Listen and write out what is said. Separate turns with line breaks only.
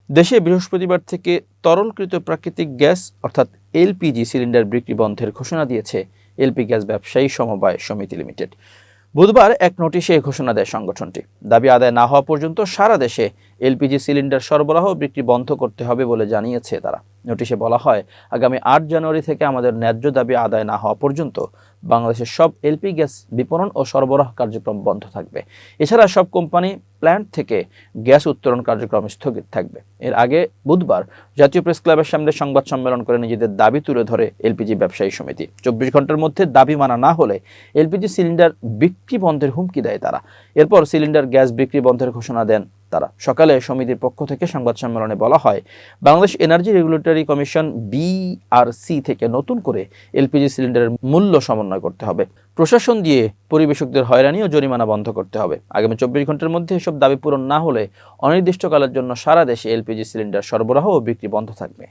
দেশে বৃহস্পতিবার থেকে তরলকৃত প্রাকৃতিক গ্যাস অর্থাৎ এলপিজি সিলিন্ডার বিক্রি বন্ধের ঘোষণা দিয়েছে এলপি গ্যাস ব্যবসায়ী সমবায় সমিতি লিমিটেড। বুধবার এক নোটিশে এই ঘোষণা দেয় সংগঠনটি। দাবি আদায় না হওয়া পর্যন্ত সারা দেশে এলপিজি সিলিন্ডার সরবরাহ বিক্রি বন্ধ করতে হবে বলে জানিয়েছে তারা। নোটিশে বলা হয়, আগামী ৮ জানুয়ারি থেকে আমাদের ন্যায্য দাবি আদায় না হওয়া পর্যন্ত বাংলাদেশের সব এলপি গ্যাস বিপণন ও সরবরাহ কার্যক্রম বন্ধ থাকবে। এছাড়া সব কোম্পানি প্ল্যান্ট থেকে গ্যাস উত্তোলন কার্যক্রম স্থগিত থাকবে। এর আগে বুধবার জাতীয় প্রেস ক্লাবের সামনে সংবাদ সম্মেলন করে নিজেদের দাবি তুলে ধরে এলপিজি ব্যবসায়ী সমিতি। ২৪ ঘন্টার মধ্যে দাবি মানা না হলে এলপিজি সিলিন্ডার বিক্রি বন্ধের হুমকি দেয় তারা। এরপর সিলিন্ডার গ্যাস বিক্রি বন্ধের ঘোষণা দেন তারা। সকালে সমিতির পক্ষ থেকে সংবাদ সম্মেলনে বলা হয়, Bangladesh energy regulatory commission BRC থেকে নতুন করে এলপিজি সিলিন্ডারের মূল্য সমন্বয় করতে হবে। প্রশাসন দিয়ে পরিবেশকদের হয়রানি ও জরিমানা বন্ধ করতে হবে। আগামী ২৪ ঘন্টার মধ্যে এসব দাবি পূরণ না হলে অনির্দিষ্টকালের জন্য সারা দেশে এলপিজি সিলিন্ডার সরবরাহ ও বিক্রি বন্ধ থাকবে।